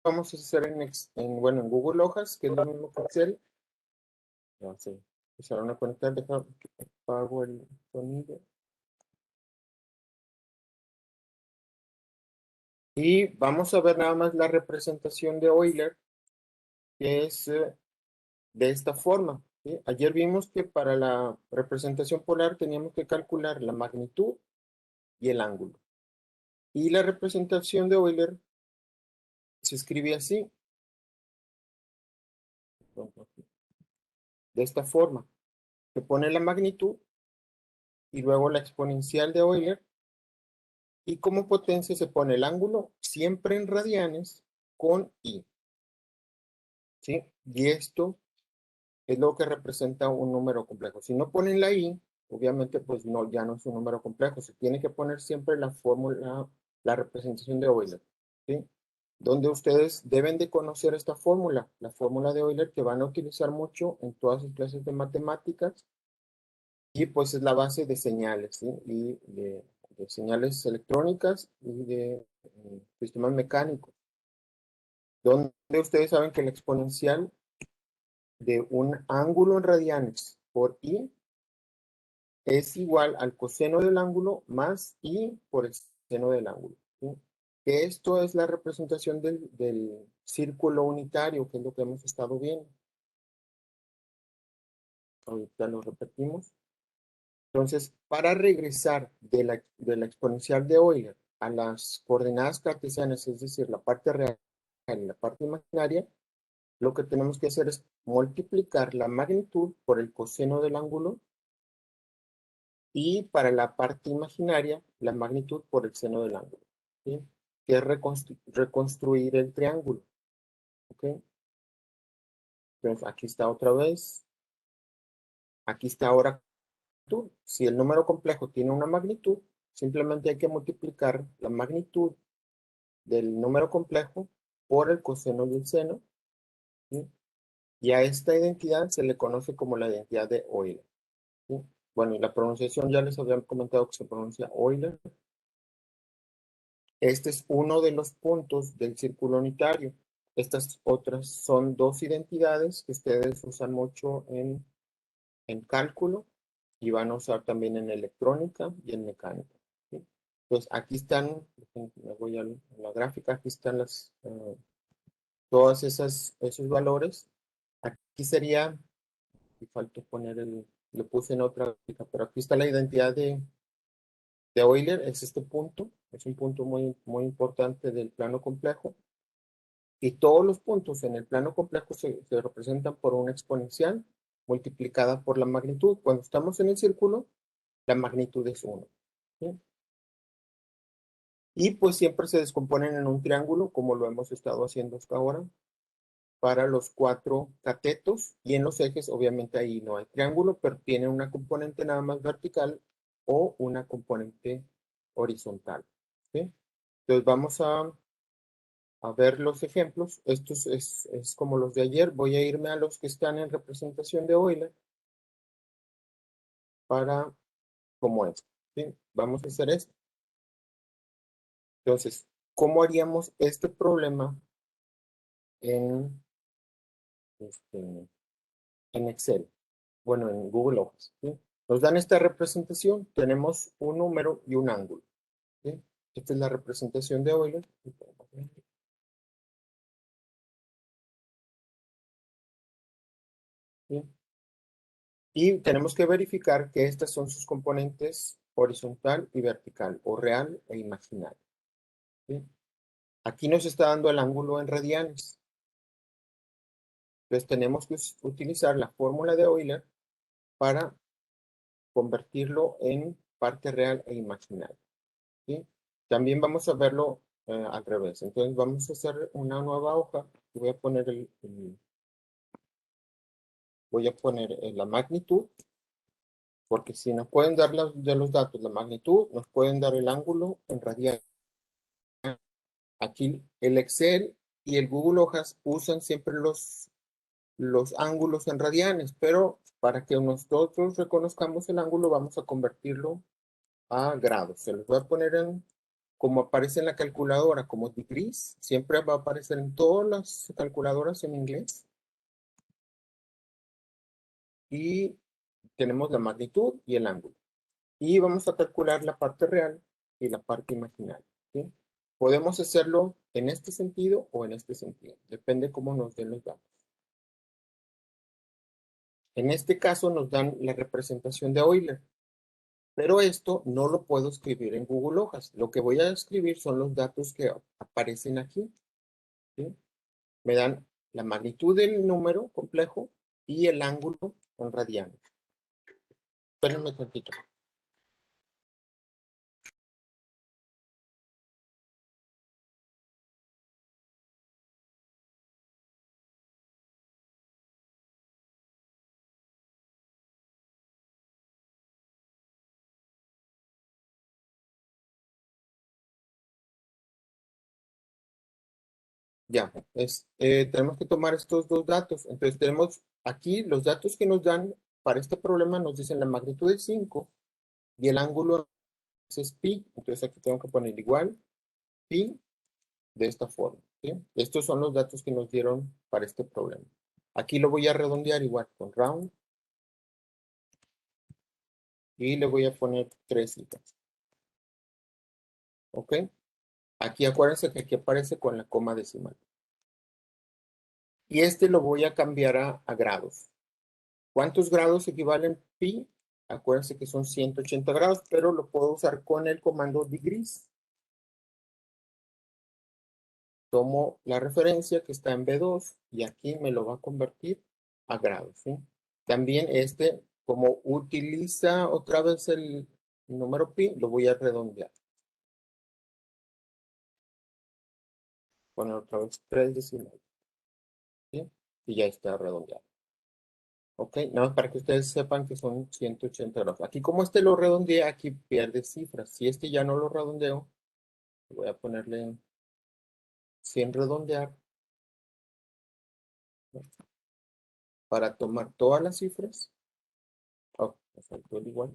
vamos a hacer bueno, en Google Hojas, que es lo mismo que Excel. No sé, empezaron a conectar, apago el sonido. Y vamos a ver nada más la representación de Euler, que es de esta forma. ¿Sí? Ayer vimos que para la representación polar teníamos que calcular la magnitud y el ángulo. Y la representación de Euler se escribe así. De esta forma. Se pone la magnitud y luego la exponencial de Euler. Y como potencia se pone el ángulo siempre en radianes con I. ¿Sí? Y esto es lo que representa un número complejo. Si no ponen la I, obviamente pues no, ya no es un número complejo. Se tiene que poner siempre la fórmula, la representación de Euler. ¿Sí? Donde ustedes deben de conocer esta fórmula, la fórmula de Euler que van a utilizar mucho en todas sus clases de matemáticas. Y pues es la base de señales, ¿sí? Y de señales electrónicas y de sistemas mecánicos. Donde ustedes saben que la exponencial de un ángulo en radianes por I es igual al coseno del ángulo más I por el seno del ángulo. ¿Sí? Que esto es la representación del círculo unitario, que es lo que hemos estado viendo. Ahorita lo repetimos. Entonces, para regresar de la exponencial de Euler a las coordenadas cartesianas, es decir, la parte real y la parte imaginaria, lo que tenemos que hacer es multiplicar la magnitud por el coseno del ángulo y para la parte imaginaria, la magnitud por el seno del ángulo. ¿Sí? Que es reconstruir el triángulo. ¿Ok? Entonces, aquí está otra vez. Aquí está ahora. Si el número complejo tiene una magnitud, simplemente hay que multiplicar la magnitud del número complejo por el coseno del seno. ¿Sí? Y a esta identidad se le conoce como la identidad de Euler. ¿Sí? Bueno, y la pronunciación ya les había comentado que se pronuncia Euler. Este es uno de los puntos del círculo unitario. Estas otras son dos identidades que ustedes usan mucho en cálculo y van a usar también en electrónica y en mecánica. ¿Sí? Entonces, aquí están, me voy a la gráfica, aquí están todos esos valores. Aquí sería, y faltó poner lo puse en otra gráfica, pero aquí está la identidad de Euler, es este punto, es un punto muy, muy importante del plano complejo. Y todos los puntos en el plano complejo se representan por una exponencial multiplicada por la magnitud. Cuando estamos en el círculo, la magnitud es 1. ¿Sí? Y pues siempre se descomponen en un triángulo, como lo hemos estado haciendo hasta ahora, para los 4 catetos. Y en los ejes, obviamente ahí no hay triángulo, pero tiene una componente nada más vertical o una componente horizontal. ¿Sí? Entonces vamos a ver los ejemplos. Estos es como los de ayer. Voy a irme a los que están en representación de Euler para como esto. ¿Sí? Vamos a hacer esto. Entonces, ¿cómo haríamos este problema en Excel? Bueno, en Google Hojas. ¿Sí? Nos dan esta representación. Tenemos un número y un ángulo. ¿Sí? Esta es la representación de Euler. ¿Sí? Y tenemos que verificar que estas son sus componentes horizontal y vertical, o real e imaginario. ¿Sí? Aquí nos está dando el ángulo en radianes. Entonces tenemos que utilizar la fórmula de Euler para convertirlo en parte real e imaginaria. ¿Sí? También vamos a verlo al revés. Entonces vamos a hacer una nueva hoja. Voy a poner la magnitud, porque si nos pueden dar de los datos la magnitud, nos pueden dar el ángulo en radianes. Aquí el Excel y el Google Hojas usan siempre los ángulos en radianes, pero para que nosotros reconozcamos el ángulo, vamos a convertirlo a grados. Se los voy a poner como aparece en la calculadora como degrees, siempre va a aparecer en todas las calculadoras en inglés. Y tenemos la magnitud y el ángulo. Y vamos a calcular la parte real y la parte imaginaria, ¿sí? Podemos hacerlo en este sentido o en este sentido. Depende cómo nos den los datos. En este caso nos dan la representación de Euler. Pero esto no lo puedo escribir en Google Hojas. Lo que voy a escribir son los datos que aparecen aquí, ¿sí? Me dan la magnitud del número complejo y el ángulo en radianes. Espérenme tantito. Ya, tenemos que tomar estos dos datos. Entonces tenemos aquí los datos que nos dan para este problema, nos dicen la magnitud es 5 y el ángulo es pi. Entonces aquí tengo que poner igual pi de esta forma, ¿sí? Estos son los datos que nos dieron para este problema. Aquí lo voy a redondear igual con round y le voy a poner 3 cifras. ¿Ok? Aquí acuérdense que aquí aparece con la coma decimal. Y este lo voy a cambiar a grados. ¿Cuántos grados equivalen pi? Acuérdense que son 180 grados, pero lo puedo usar con el comando degrees. Tomo la referencia que está en B2 y aquí me lo va a convertir a grados, ¿sí? También como utiliza otra vez el número pi, lo voy a redondear. Poner otra vez 3 decimales, ¿sí? Y ya está redondeado. Ok, nada más para que ustedes sepan que son 180 grados. Aquí como lo redondeé, aquí pierde cifras. Si ya no lo redondeo, voy a ponerle 100 redondear, ¿no? Para tomar todas las cifras. Oh, me faltó el igual.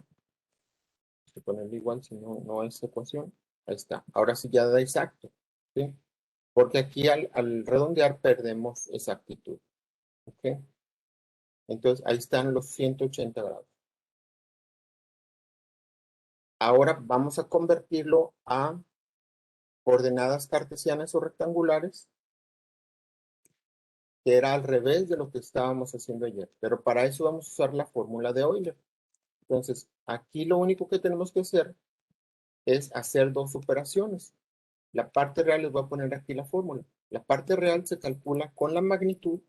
Hay que ponerle igual, si no, no es ecuación. Ahí está. Ahora sí ya da exacto, ¿sí? Porque aquí al redondear perdemos exactitud. ¿Ok? Entonces ahí están los 180 grados. Ahora vamos a convertirlo a coordenadas cartesianas o rectangulares, que era al revés de lo que estábamos haciendo ayer. Pero para eso vamos a usar la fórmula de Euler. Entonces, aquí lo único que tenemos que hacer es hacer dos operaciones. La parte real, les voy a poner aquí la fórmula. La parte real se calcula con la magnitud,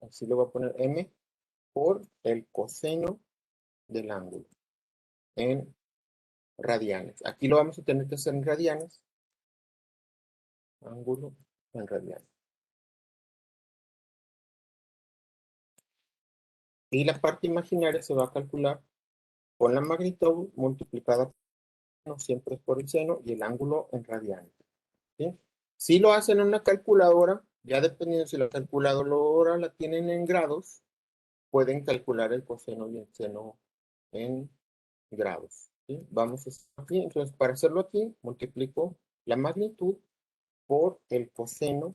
así le voy a poner m, por el coseno del ángulo en radianes. Aquí lo vamos a tener que hacer en radianes. Ángulo en radianes. Y la parte imaginaria se va a calcular con la magnitud multiplicada por siempre es por el seno y el ángulo en radianes, ¿sí? Si lo hacen en una calculadora, ya dependiendo si la calculadora la tienen en grados, pueden calcular el coseno y el seno en grados, ¿sí? Vamos a hacer aquí, entonces para hacerlo aquí, multiplico la magnitud por el coseno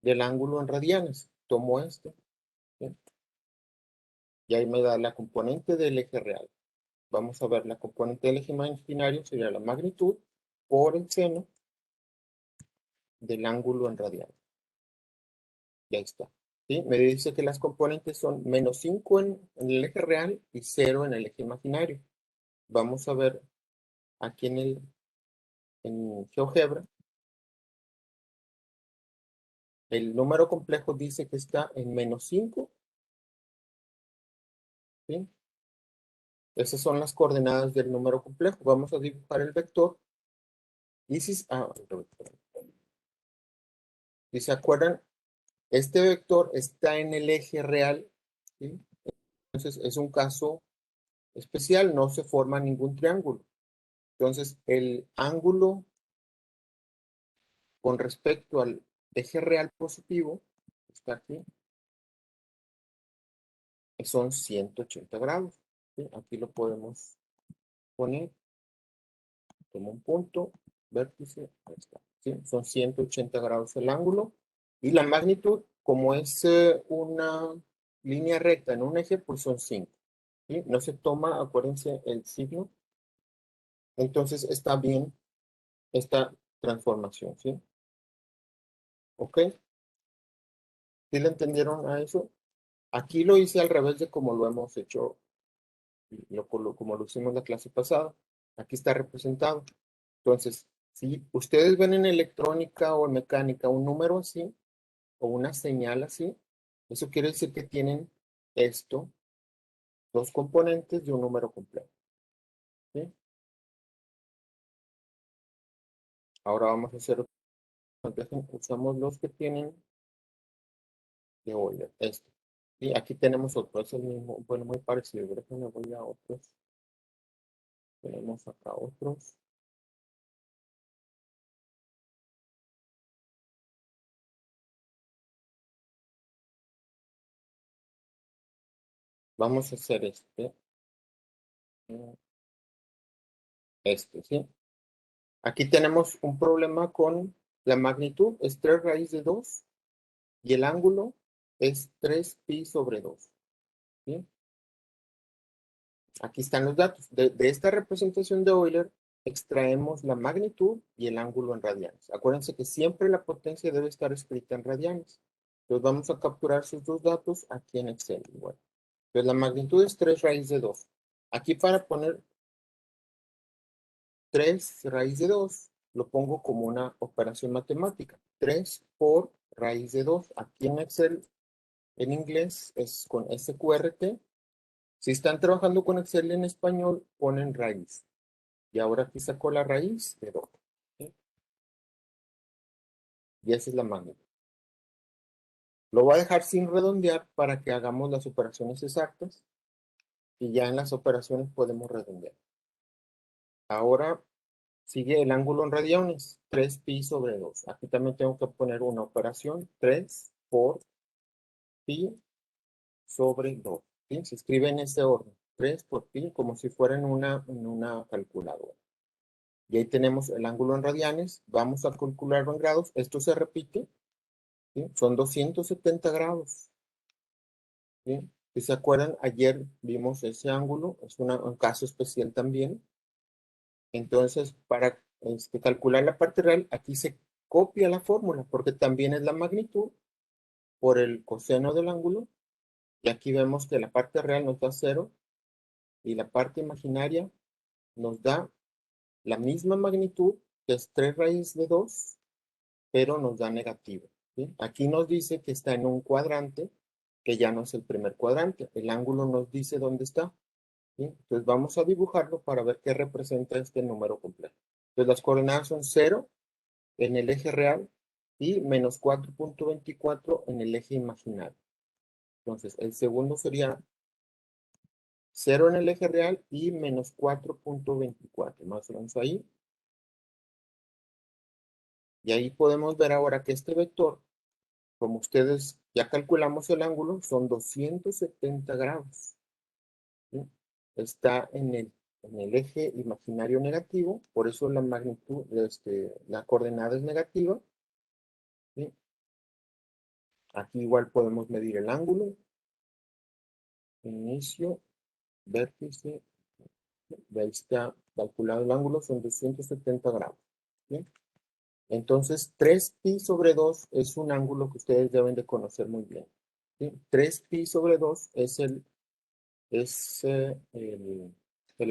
del ángulo en radianes. Tomo ¿sí? Y ahí me da la componente del eje real. Vamos a ver la componente del eje imaginario, sería la magnitud por el seno del ángulo en radianes. Ya está. ¿Sí? Me dice que las componentes son menos 5 en el eje real y 0 en el eje imaginario. Vamos a ver aquí en GeoGebra. El número complejo dice que está en menos 5. ¿Sí? Esas son las coordenadas del número complejo. Vamos a dibujar el vector. Y si se acuerdan, este vector está en el eje real, ¿sí? Entonces es un caso especial, no se forma ningún triángulo. Entonces el ángulo con respecto al eje real positivo, está aquí, son 180 grados, ¿sí? Aquí lo podemos poner, tomo un punto vértice, ahí está, ¿sí? Son 180 grados el ángulo. Y la magnitud, como es una línea recta en un eje, pues son 5. ¿Sí? No se toma, acuérdense, el signo. Entonces está bien esta transformación, ¿sí? ¿Ok? ¿Sí le entendieron a eso? Aquí lo hice al revés de como lo hemos hecho, como lo hicimos la clase pasada. Aquí está representado. Entonces, si ustedes ven en electrónica o en mecánica un número así, o una señal así, eso quiere decir que tienen esto, dos componentes de un número completo. ¿Sí? Ahora vamos a hacer, usamos los que tienen de Euler, este. Y aquí tenemos otro, es el mismo, bueno, muy parecido. Creo que me voy a otros. Tenemos acá otros. Vamos a hacer ¿sí? Aquí tenemos un problema con la magnitud, es 3 raíz de 2 y el ángulo es 3pi sobre 2. ¿Sí? Aquí están los datos. De esta representación de Euler extraemos la magnitud y el ángulo en radianes. Acuérdense que siempre la potencia debe estar escrita en radianes. Entonces vamos a capturar sus dos datos aquí en Excel. Igual. Entonces la magnitud es 3 raíz de 2. Aquí para poner 3 raíz de 2, lo pongo como una operación matemática. 3 por raíz de 2. Aquí en Excel, en inglés, es con SQRT. Si están trabajando con Excel en español, ponen raíz. Y ahora aquí saco la raíz de 2. ¿Sí? Y esa es la magnitud. Lo voy a dejar sin redondear para que hagamos las operaciones exactas. Y ya en las operaciones podemos redondear. Ahora sigue el ángulo en radianes, 3pi sobre 2. Aquí también tengo que poner una operación, 3 por pi sobre 2. ¿Sí? Se escribe en ese orden, 3 por pi, como si fuera en una calculadora. Y ahí tenemos el ángulo en radianes. Vamos a calcularlo en grados. Esto se repite. ¿Sí? Son 270 grados. ¿Sí? Si se acuerdan, ayer vimos ese ángulo. Es un caso especial también. Entonces, para calcular la parte real, aquí se copia la fórmula, porque también es la magnitud por el coseno del ángulo. Y aquí vemos que la parte real nos da 0 y la parte imaginaria nos da la misma magnitud, que es 3 raíz de 2, pero nos da negativo. ¿Sí? Aquí nos dice que está en un cuadrante, que ya no es el primer cuadrante. El ángulo nos dice dónde está. ¿Sí? Entonces vamos a dibujarlo para ver qué representa este número completo. Entonces las coordenadas son 0 en el eje real y menos 4.24 en el eje imaginario. Entonces el segundo sería 0 en el eje real y menos 4.24. Más o menos ahí. Y ahí podemos ver ahora que este vector, como ustedes ya calculamos el ángulo, son 270 grados. ¿Sí? Está en el eje imaginario negativo, por eso la magnitud, la coordenada es negativa. ¿Sí? Aquí igual podemos medir el ángulo, inicio, vértice, de ahí está calculado el ángulo, son 270 grados. ¿Sí? Entonces, 3pi sobre 2 es un ángulo que ustedes deben de conocer muy bien. ¿Sí? 3pi sobre 2 es el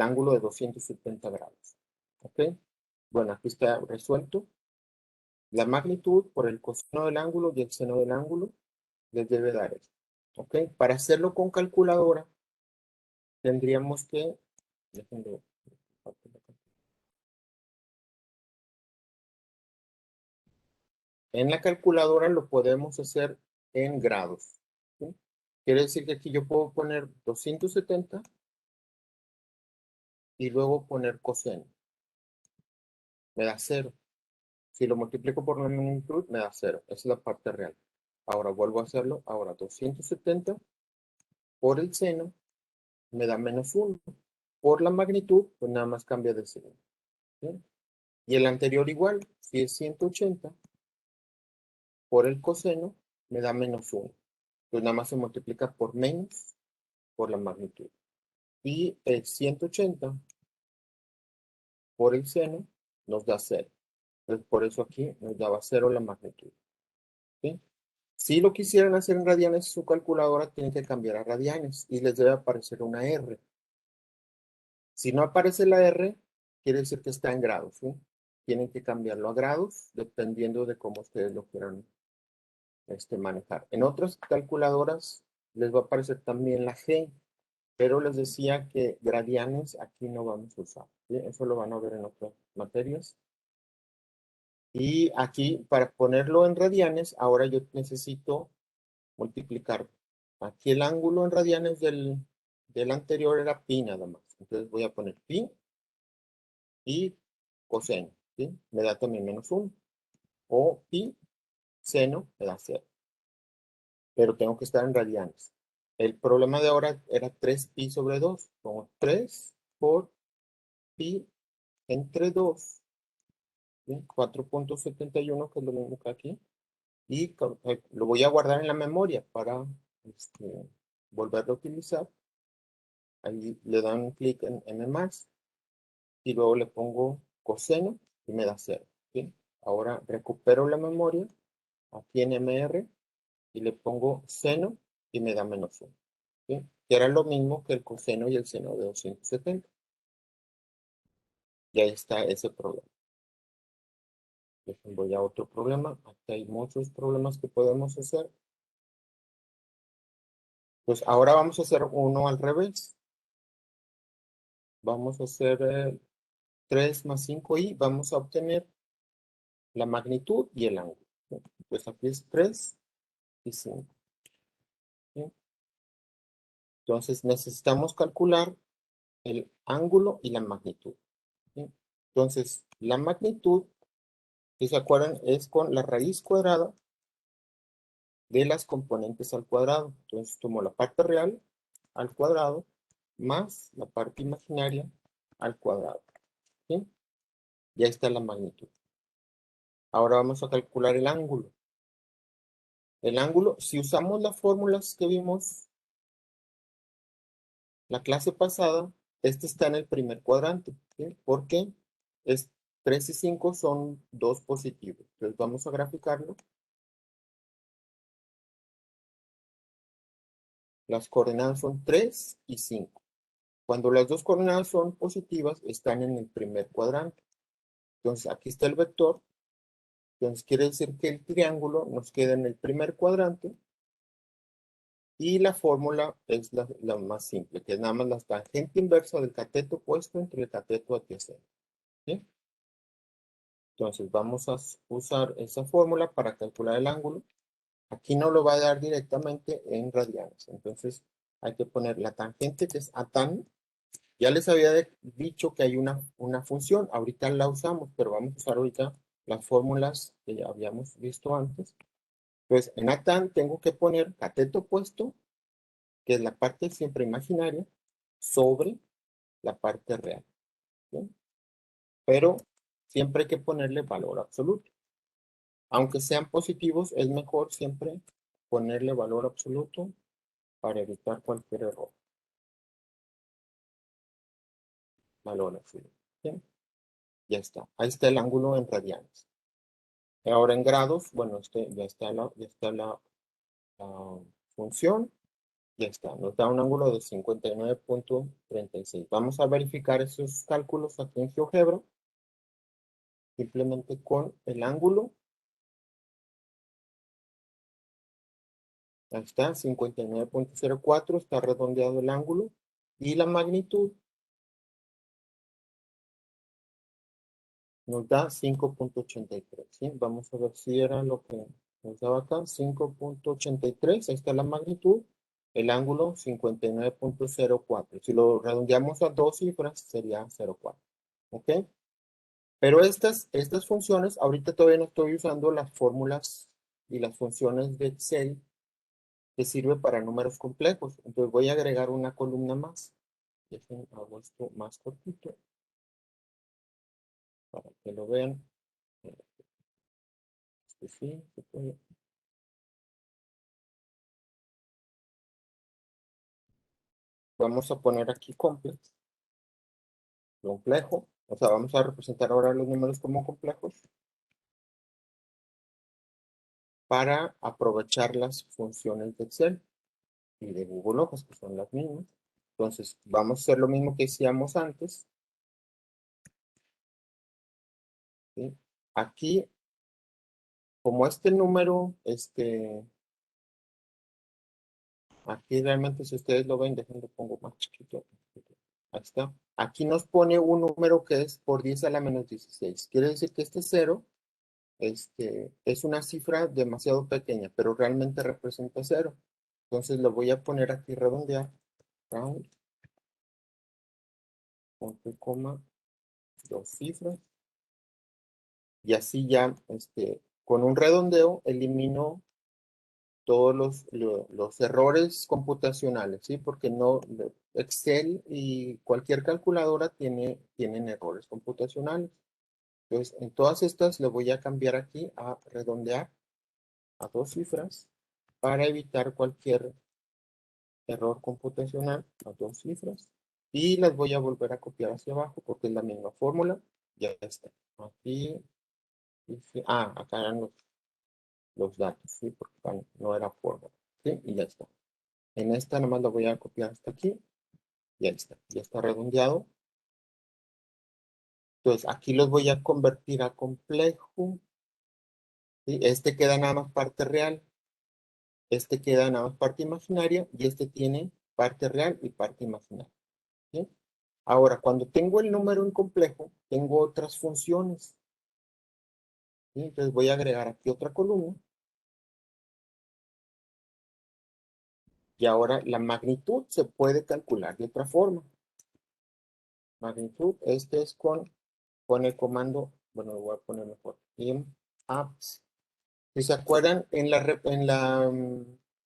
ángulo de 270 grados. ¿Ok? Bueno, aquí está resuelto. La magnitud por el coseno del ángulo y el seno del ángulo les debe dar esto. ¿Ok? Para hacerlo con calculadora, tendríamos que... déjenme- En la calculadora lo podemos hacer en grados. ¿Sí? Quiere decir que aquí yo puedo poner 270 y luego poner coseno. Me da 0. Si lo multiplico por la magnitud, me da 0. Esa es la parte real. Ahora vuelvo a hacerlo. Ahora 270 por el seno me da menos 1. Por la magnitud, pues nada más cambia de signo. ¿Sí? Y el anterior igual, si es 180 por el coseno, me da menos 1. Entonces nada más se multiplica por menos por la magnitud. Y el 180 por el seno nos da 0. Entonces por eso aquí nos daba 0 la magnitud. ¿Sí? Si lo quisieran hacer en radianes, su calculadora tiene que cambiar a radianes y les debe aparecer una R. Si no aparece la R, quiere decir que está en grados. ¿Sí? Tienen que cambiarlo a grados dependiendo de cómo ustedes lo quieran manejar. En otras calculadoras les va a aparecer también la G, pero les decía que gradianes aquí no vamos a usar. ¿Sí? Eso lo van a ver en otras materias. Y aquí, para ponerlo en radianes, ahora yo necesito multiplicar. Aquí el ángulo en radianes del anterior era pi nada más. Entonces voy a poner pi y coseno. ¿Sí? Me da también menos 1. O pi seno me da 0. Pero tengo que estar en radianes. El problema de ahora era 3pi sobre 2. Como 3 por pi entre 2. ¿Sí? 4.71, que es lo mismo que aquí. Y lo voy a guardar en la memoria para volverlo a utilizar. Ahí le dan un clic en el más. Y luego le pongo coseno y me da 0. ¿Sí? Ahora recupero la memoria aquí en MR y le pongo seno y me da menos 1. ¿Sí? Que era lo mismo que el coseno y el seno de 270. Y ahí está ese problema. Voy a otro problema. Aquí hay muchos problemas que podemos hacer. Pues ahora vamos a hacer uno al revés. Vamos a hacer 3 más 5 y vamos a obtener la magnitud y el ángulo. ¿Sí? Pues aquí es 3 y 5. ¿Sí? Entonces necesitamos calcular el ángulo y la magnitud. ¿Sí? Entonces, la magnitud, si se acuerdan, es con la raíz cuadrada de las componentes al cuadrado. Entonces, tomo la parte real al cuadrado más la parte imaginaria al cuadrado. ¿Sí? Ya está la magnitud. Ahora vamos a calcular el ángulo. El ángulo, si usamos las fórmulas que vimos la clase pasada, este está en el primer cuadrante. ¿Sí? Porque es 3 y 5 son dos positivos. Entonces vamos a graficarlo. Las coordenadas son 3 y 5. Cuando las dos coordenadas son positivas, están en el primer cuadrante. Entonces aquí está el vector. Entonces quiere decir que el triángulo nos queda en el primer cuadrante. Y la fórmula es la más simple, que es nada más la tangente inversa del cateto opuesto entre el cateto adyacente. ¿Sí? Entonces vamos a usar esa fórmula para calcular el ángulo. Aquí no lo va a dar directamente en radianes. Entonces hay que poner la tangente, que es a tan. Ya les había dicho que hay una función. Ahorita la usamos, pero vamos a usar ahorita las fórmulas que ya habíamos visto antes. Entonces en a tan tengo que poner cateto opuesto, que es la parte siempre imaginaria, sobre la parte real. ¿Sí? Pero siempre hay que ponerle valor absoluto. Aunque sean positivos, es mejor siempre ponerle valor absoluto para evitar cualquier error. Valor absoluto. ¿Sí? Ya está. Ahí está el ángulo en radianes. Ahora en grados, bueno, ya está la función. Ya está. Nos da un ángulo de 59.36. Vamos a verificar esos cálculos aquí en GeoGebra. Simplemente con el ángulo. Ahí está, 59.04, está redondeado el ángulo. Y la magnitud nos da 5.83. ¿Sí? Vamos a ver si era lo que nos daba acá. 5.83, ahí está la magnitud. El ángulo 59.04. Si lo redondeamos a dos cifras, sería 0.4. ¿Ok? Pero estas funciones, ahorita todavía no estoy usando las fórmulas y las funciones de Excel que sirve para números complejos. Entonces voy a agregar una columna más. Hago esto más cortito. para que lo vean. Sí, se puede. Vamos a poner aquí complejo. O sea, vamos a representar ahora los números como complejos para aprovechar las funciones de Excel y de Google Hojas, que son las mismas. Entonces, vamos a hacer lo mismo que hacíamos antes. ¿Sí? Aquí, como este número, aquí realmente si ustedes lo ven, déjenme pongo más chiquito. Ahí está. Aquí nos pone un número que es por 10 a la menos 16. Quiere decir que este 0 es una cifra demasiado pequeña, pero realmente representa 0. Entonces lo voy a poner aquí redondear. Round, punto, coma, 2 cifras. Y así ya, con un redondeo, elimino todos los errores computacionales, ¿sí? Porque no, Excel y cualquier calculadora tienen errores computacionales. Entonces, en todas estas le voy a cambiar aquí a redondear a 2 cifras para evitar cualquier error computacional a 2 cifras. Y las voy a volver a copiar hacia abajo porque es la misma fórmula. Ya está. Aquí, acá eran los datos, ¿sí? Porque acá no era fórmula, ¿sí? Y ya está. En esta nomás lo voy a copiar hasta aquí. Ya está. Ya está redondeado. Entonces, aquí los voy a convertir a complejo. ¿Sí? Este queda nada más parte real. Este queda nada más parte imaginaria. Y este tiene parte real y parte imaginaria. ¿Sí? Ahora, cuando tengo el número en complejo, tengo otras funciones. ¿Sí? Entonces voy a agregar aquí otra columna. Y ahora la magnitud se puede calcular de otra forma. Magnitud, este es con el comando, bueno, lo voy a poner mejor, imapps. Si se acuerdan, en la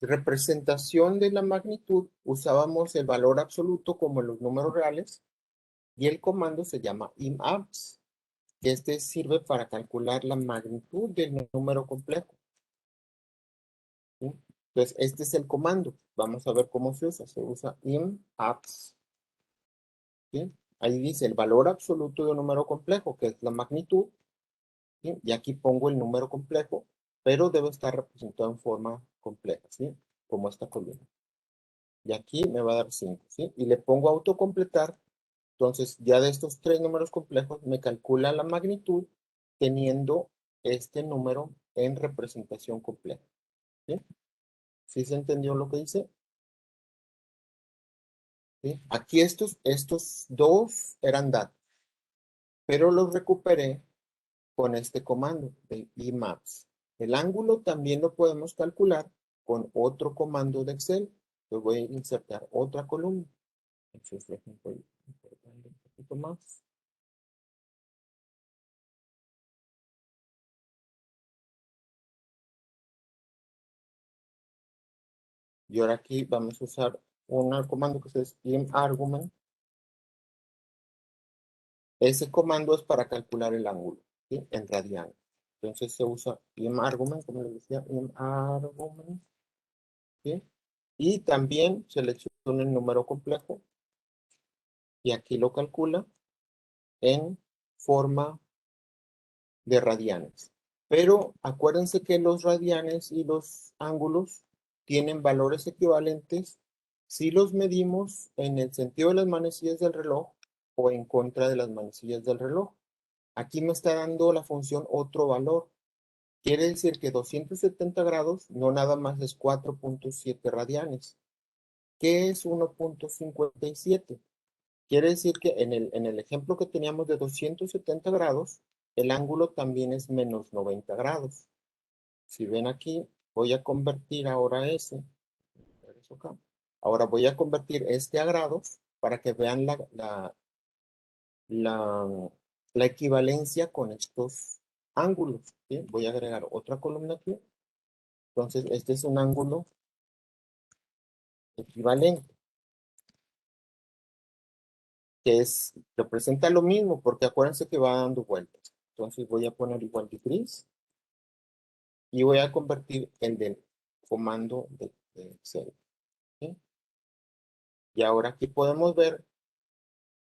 representación de la magnitud usábamos el valor absoluto como los números reales y el comando se llama imapps. Este sirve para calcular la magnitud del número complejo. ¿Sí? Entonces, este es el comando. Vamos a ver cómo se usa. Se usa imapps. ¿Sí? Ahí dice el valor absoluto de un número complejo, que es la magnitud. ¿Sí? Y aquí pongo el número complejo, pero debe estar representado en forma compleja, ¿sí? Como esta columna. Y aquí me va a dar 5, ¿sí? Y le pongo autocompletar. Entonces, ya de estos 3 números complejos, me calcula la magnitud teniendo este número en representación compleja. ¿Sí? ¿Sí se entendió lo que dice? ¿Sí? Aquí estos dos eran datos, pero los recuperé con este comando de Emaps. El ángulo también lo podemos calcular con otro comando de Excel. Yo voy a insertar otra columna. Entonces, voy importando un poquito más. Y ahora aquí vamos a usar un comando que es ImArgument. Ese comando es para calcular el ángulo, ¿sí? En radianes. Entonces se usa ImArgument, como les decía, ImArgument. ¿Sí? Y también selecciona el número complejo y aquí lo calcula en forma de radianes. Pero acuérdense que los radianes y los ángulos tienen valores equivalentes si los medimos en el sentido de las manecillas del reloj o en contra de las manecillas del reloj. Aquí me está dando la función otro valor. Quiere decir que 270 grados no nada más es 4.7 radianes. ¿Qué es 1.57? Quiere decir que en el ejemplo que teníamos de 270 grados, el ángulo también es menos 90 grados. Si ven aquí, voy a convertir ahora Ahora voy a convertir este a grados para que vean la, la equivalencia con estos ángulos. ¿Sí? Voy a agregar otra columna aquí. Entonces, este es un ángulo equivalente. que representa lo mismo, porque acuérdense que va dando vueltas. Entonces voy a poner igual de gris y voy a convertir el del comando de Excel. ¿Sí? Y ahora aquí podemos ver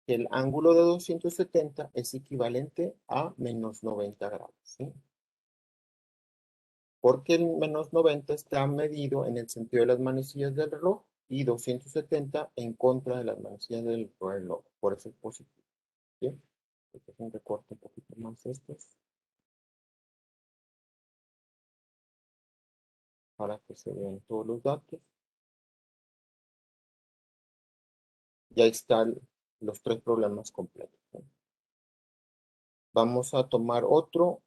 que el ángulo de 270 es equivalente a menos 90 grados. ¿Sí? Porque el menos 90 está medido en el sentido de las manecillas del reloj y 270 en contra de las manecillas del reloj. Por eso es positivo. ¿Sí? Entonces recorto un poquito más estos para que se vean todos los datos. Y ahí están los tres problemas completos. ¿Sí? Vamos a tomar otro.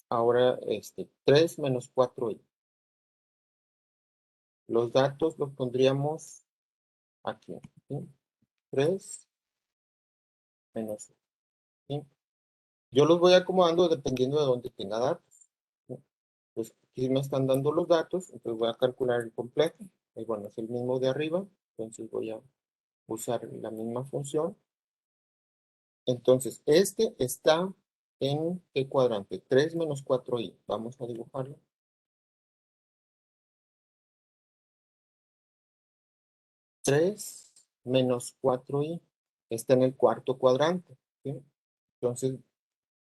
Ahora 3 menos 4i. Los datos los pondríamos aquí. ¿Sí? 3 menos. ¿Sí? Yo los voy acomodando dependiendo de dónde tenga datos. ¿Sí? Pues aquí me están dando los datos, entonces voy a calcular el completo. Y bueno, es el mismo de arriba, entonces voy a usar la misma función. Entonces, este está en ¿qué cuadrante? 3 menos 4i. Vamos a dibujarlo. 3 menos 4i está en el cuarto cuadrante. ¿Sí? Entonces,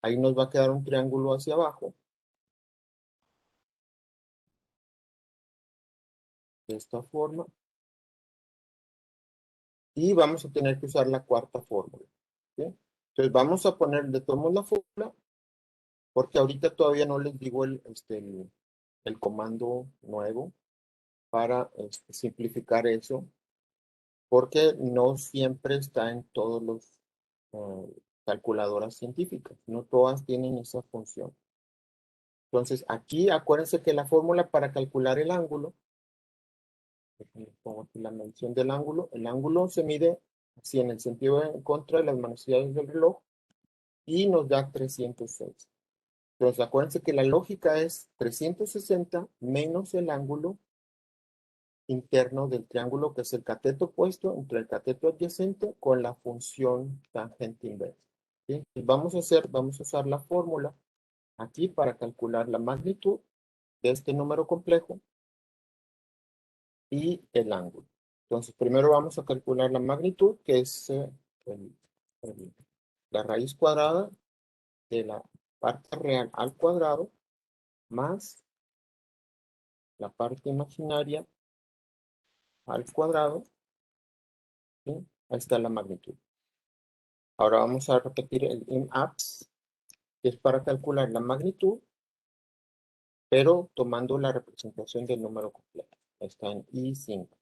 ahí nos va a quedar un triángulo hacia abajo. De esta forma. Y vamos a tener que usar la cuarta fórmula. ¿Sí? Entonces, vamos a ponerle, tomo la fórmula, porque ahorita todavía no les digo el comando nuevo para simplificar eso, porque no siempre está en todos los calculadoras científicas, no todas tienen esa función. Entonces, aquí acuérdense que la fórmula para calcular el ángulo, pongo aquí la medición del ángulo, el ángulo se mide así en el sentido en contra de las manecillas del reloj y nos da 306. Entonces, acuérdense que la lógica es 360 menos el ángulo interno del triángulo, que es el cateto opuesto entre el cateto adyacente con la función tangente inversa. ¿Sí? Y vamos a usar la fórmula aquí para calcular la magnitud de este número complejo y el ángulo. Entonces, primero vamos a calcular la magnitud, que es el- la raíz cuadrada de la parte real al cuadrado más la parte imaginaria al cuadrado. ¿Sí? Ahí está la magnitud. Ahora vamos a repetir el IMAX, que es para calcular la magnitud, pero tomando la representación del número completo. Ahí está en I5.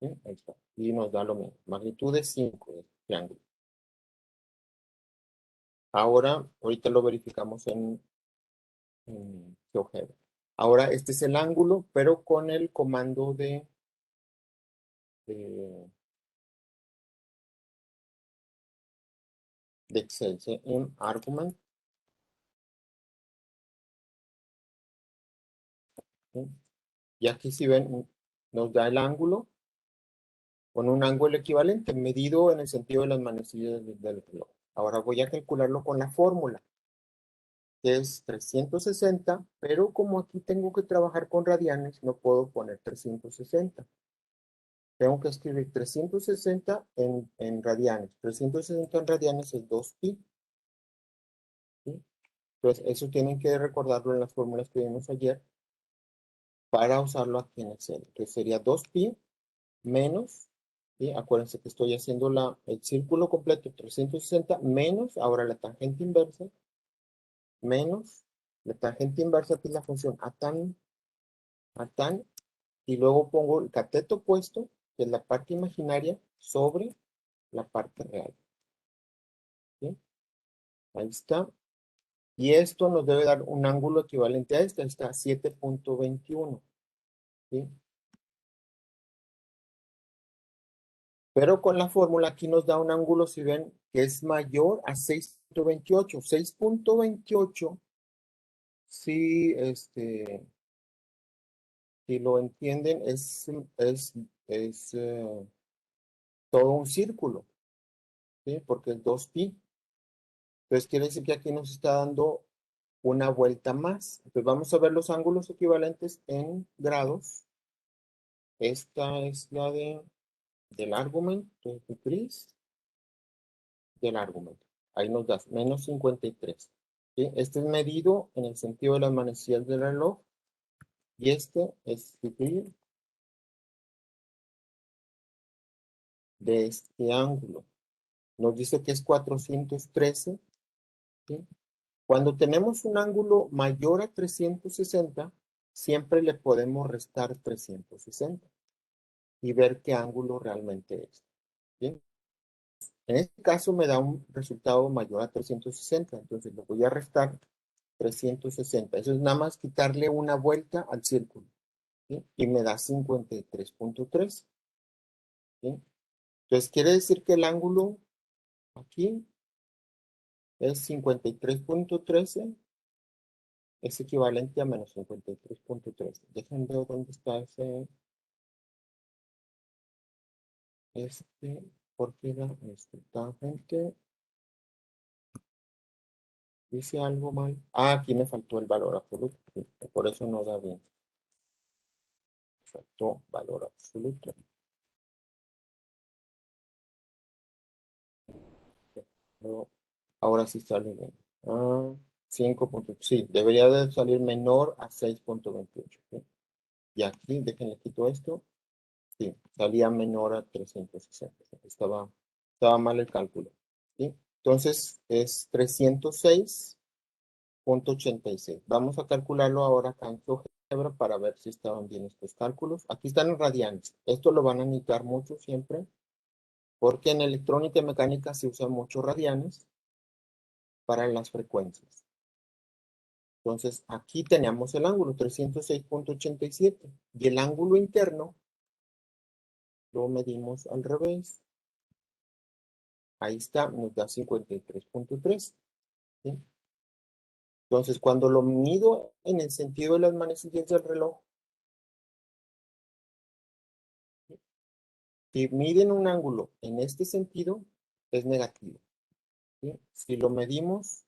¿Sí? Ahí está. Y nos da lo mismo. Magnitud de 5 del triángulo. Ahora, ahorita lo verificamos en GeoGebra. Ahora, este es el ángulo, pero con el comando de, de Excel, ¿sí? En argument. ¿Sí? Y aquí si ven, nos da el ángulo con un ángulo equivalente, medido en el sentido de las manecillas del reloj. Ahora voy a calcularlo con la fórmula, que es 360, pero como aquí tengo que trabajar con radianes, no puedo poner 360. Tengo que escribir 360 en radianes. 360 en radianes es 2pi. ¿Sí? Entonces, eso tienen que recordarlo en las fórmulas que vimos ayer para usarlo aquí en Excel. Entonces, sería 2pi menos, ¿sí? Acuérdense que estoy haciendo el círculo completo, 360 menos, ahora la tangente inversa, menos la tangente inversa, que es la función a tan, y luego pongo el cateto opuesto, que es la parte imaginaria, sobre la parte real. ¿Sí? Ahí está. Y esto nos debe dar un ángulo equivalente a este, ahí está, 7.21. ¿Sí? Pero con la fórmula aquí nos da un ángulo, si ven, que es mayor a 6.28. 6.28, si, si lo entienden, es todo un círculo, ¿sí? Porque es 2pi. Entonces quiere decir que aquí nos está dando una vuelta más. Entonces vamos a ver los ángulos equivalentes en grados. Esta es la del argumento, gris, del argumento. Ahí nos da menos 53. ¿Sí? Este es medido en el sentido de las manecillas del reloj. Y este es degree de este ángulo. Nos dice que es 413. ¿Sí? Cuando tenemos un ángulo mayor a 360, siempre le podemos restar 360 y ver qué ángulo realmente es. ¿Sí? En este caso me da un resultado mayor a 360, entonces le voy a restar 360. Eso es nada más quitarle una vuelta al círculo. ¿Sí? Y me da 53.3. ¿Sí? Entonces quiere decir que el ángulo aquí es 53.13, es equivalente a menos 53.13. Déjenme ver dónde está porque era tangente. Dice algo mal. Ah, aquí me faltó el valor absoluto. Sí, por eso no da bien. Faltó valor absoluto. Pero ahora sí sale bien. Ah, 5 sí, debería de salir menor a 6.28. ¿Sí? Y aquí, déjenle quito esto. Sí, salía menor a 360. Estaba mal el cálculo. ¿Sí? Entonces es 306.86. Vamos a calcularlo ahora acá en GeoGebra para ver si estaban bien estos cálculos. Aquí están en radianes. Esto lo van a necesitar mucho siempre, porque en electrónica y mecánica se usan muchos radianes para las frecuencias. Entonces, aquí tenemos el ángulo 306.87 y el ángulo interno lo medimos al revés. Ahí está, nos da 53.3. ¿Sí? Entonces, cuando lo mido en el sentido de las manecillas del reloj, si miden un ángulo en este sentido, es negativo. ¿Sí? Si lo medimos,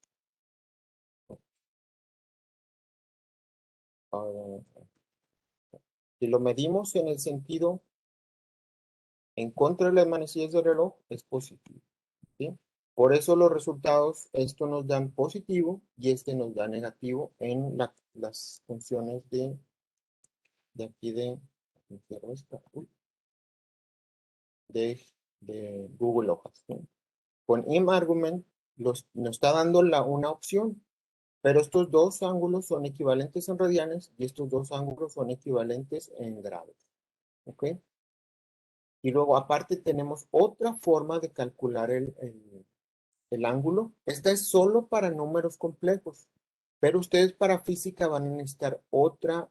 si lo medimos en el sentido en contra de las manecillas del reloj, es positivo. ¿Sí? Por eso los resultados, esto nos dan positivo y este nos da negativo en las funciones de aquí de, de Google Hojas. ¿Sí? Con ImArgument nos está dando una opción, pero estos dos ángulos son equivalentes en radianes y estos dos ángulos son equivalentes en grados. ¿Ok? Y luego aparte tenemos otra forma de calcular el ángulo. Esta es solo para números complejos, pero ustedes para física van a necesitar otra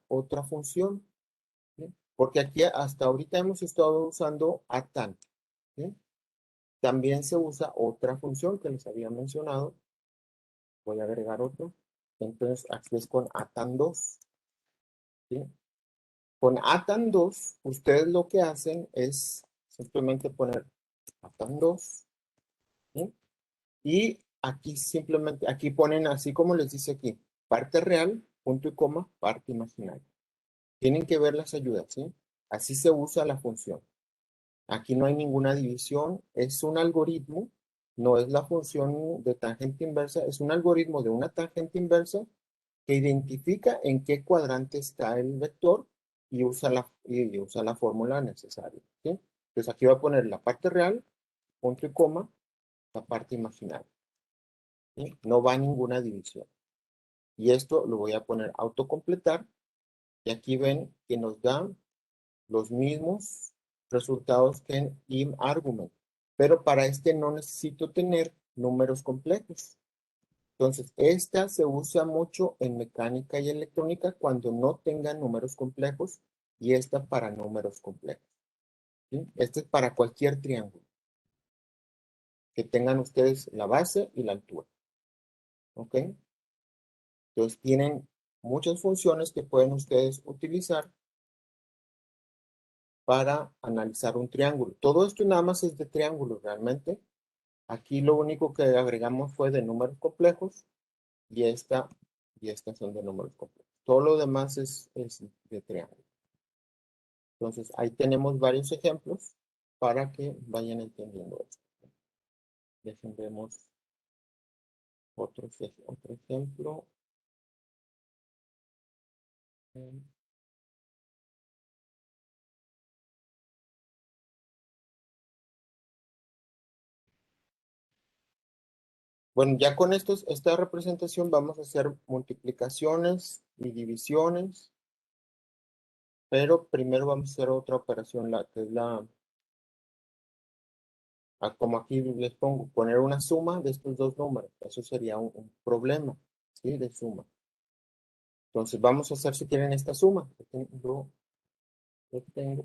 función. ¿Sí? Porque aquí hasta ahorita hemos estado usando atan. ¿Sí? También se usa otra función que les había mencionado. Voy a agregar otro. Entonces aquí es con atan2. ¿Sí? Con atan2, ustedes lo que hacen es simplemente poner atan2. ¿Sí? Y aquí simplemente, aquí ponen así como les dice aquí, parte real, punto y coma, parte imaginaria. Tienen que ver las ayudas, ¿sí? Así se usa la función. Aquí no hay ninguna división, es un algoritmo, no es la función de tangente inversa, es un algoritmo de una tangente inversa que identifica en qué cuadrante está el vector y usa la fórmula necesaria, ¿sí? Entonces aquí voy a poner la parte real, punto y coma, la parte imaginaria. ¿Sí? No va ninguna división. Y esto lo voy a poner autocompletar. Y aquí ven que nos dan los mismos resultados que en ImArgument. Pero para este no necesito tener números complejos. Entonces, esta se usa mucho en mecánica y electrónica cuando no tengan números complejos y esta para números complejos. ¿Sí? Este es para cualquier triángulo que tengan ustedes la base y la altura. ¿Ok? Entonces, tienen muchas funciones que pueden ustedes utilizar para analizar un triángulo. Todo esto nada más es de triángulos realmente. Aquí lo único que agregamos fue de números complejos y estas son de números complejos. Todo lo demás es de triángulo. Entonces, ahí tenemos varios ejemplos para que vayan entendiendo esto. Dejen vemos otro ejemplo. Bueno, ya con esta representación vamos a hacer multiplicaciones y divisiones, pero primero vamos a hacer otra operación, que es como aquí les pongo, poner una suma de estos dos números. Eso sería un problema, ¿sí? De suma. Entonces vamos a hacer, si quieren, esta suma. Yo tengo